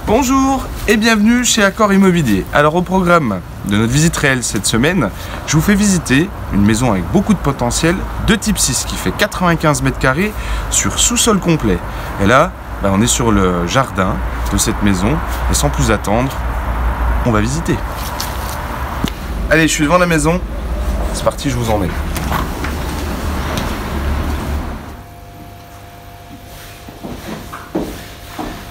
Bonjour et bienvenue chez Accor Immobilier. Alors au programme de notre visite réelle cette semaine, je vous fais visiter une maison avec beaucoup de potentiel de type 6 qui fait 95 mètres carrés sur sous-sol complet. Et là, on est sur le jardin de cette maison et sans plus attendre, on va visiter. Allez, je suis devant la maison, c'est parti, je vous emmène.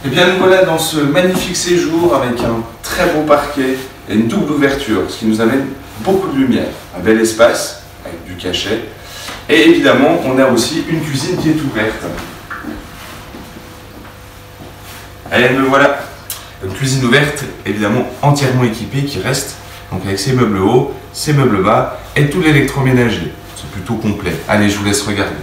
Et bien nous voilà dans ce magnifique séjour avec un très beau parquet et une double ouverture, ce qui nous amène beaucoup de lumière. Un bel espace avec du cachet. Et évidemment, on a aussi une cuisine qui est ouverte. Allez, me voilà. Une cuisine ouverte, évidemment entièrement équipée, qui reste donc avec ses meubles hauts, ses meubles bas et tout l'électroménager. C'est plutôt complet. Allez, je vous laisse regarder.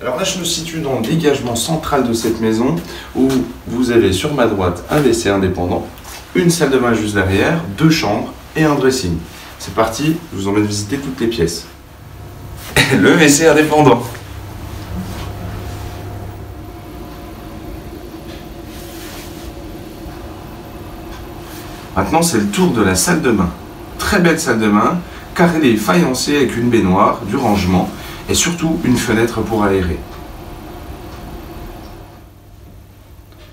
Alors là, je me situe dans le dégagement central de cette maison où vous avez sur ma droite un WC indépendant, une salle de bain juste derrière, deux chambres et un dressing. C'est parti, je vous emmène visiter toutes les pièces. Le WC indépendant. Maintenant, c'est le tour de la salle de bain. Très belle salle de bain, carrelée et faïencée avec une baignoire, du rangement et surtout une fenêtre pour aérer.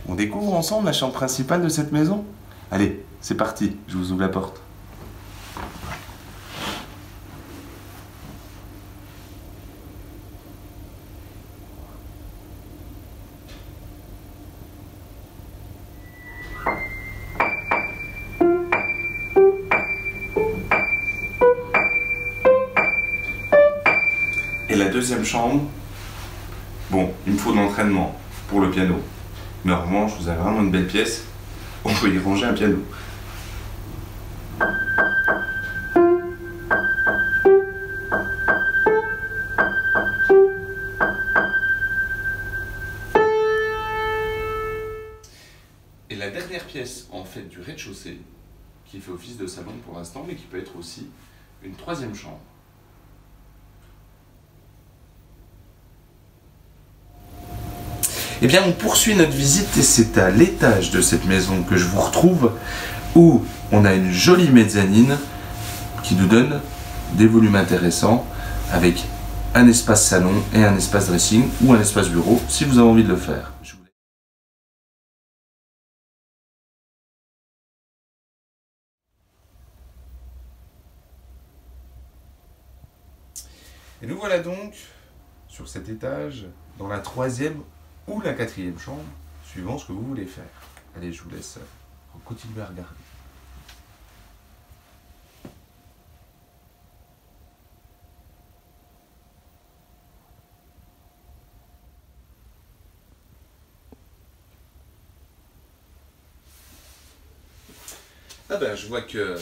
On découvre ensemble la chambre principale de cette maison? Allez, c'est parti, je vous ouvre la porte. Et la deuxième chambre, bon, il me faut de l'entraînement pour le piano. Mais en revanche, vous avez vraiment une belle pièce, on peut y ranger un piano. Et la dernière pièce, en fait, du rez-de-chaussée, qui fait office de salon pour l'instant, mais qui peut être aussi une troisième chambre. Eh bien, on poursuit notre visite et c'est à l'étage de cette maison que je vous retrouve où on a une jolie mezzanine qui nous donne des volumes intéressants avec un espace salon et un espace dressing ou un espace bureau si vous avez envie de le faire. Et nous voilà donc sur cet étage dans la troisième ou la quatrième chambre, suivant ce que vous voulez faire. Allez, je vous laisse continuer à regarder. Ah ben, je vois que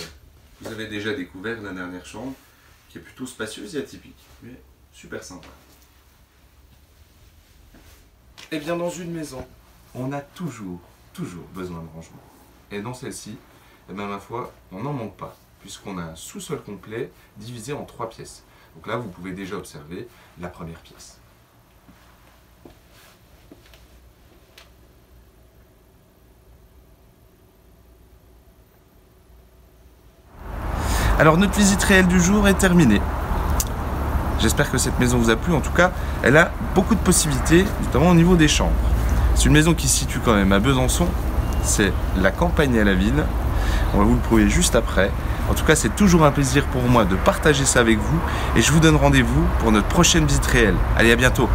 vous avez déjà découvert la dernière chambre, qui est plutôt spacieuse et atypique, mais super sympa. Eh bien, dans une maison, on a toujours besoin de rangement. Et dans celle-ci, eh bien, ma foi, on n'en manque pas, puisqu'on a un sous-sol complet divisé en 3 pièces. Donc là, vous pouvez déjà observer la première pièce. Alors, notre visite réelle du jour est terminée. J'espère que cette maison vous a plu. En tout cas, elle a beaucoup de possibilités, notamment au niveau des chambres. C'est une maison qui se situe quand même à Besançon. C'est la campagne à la ville. On va vous le prouver juste après. En tout cas, c'est toujours un plaisir pour moi de partager ça avec vous. Et je vous donne rendez-vous pour notre prochaine visite réelle. Allez, à bientôt.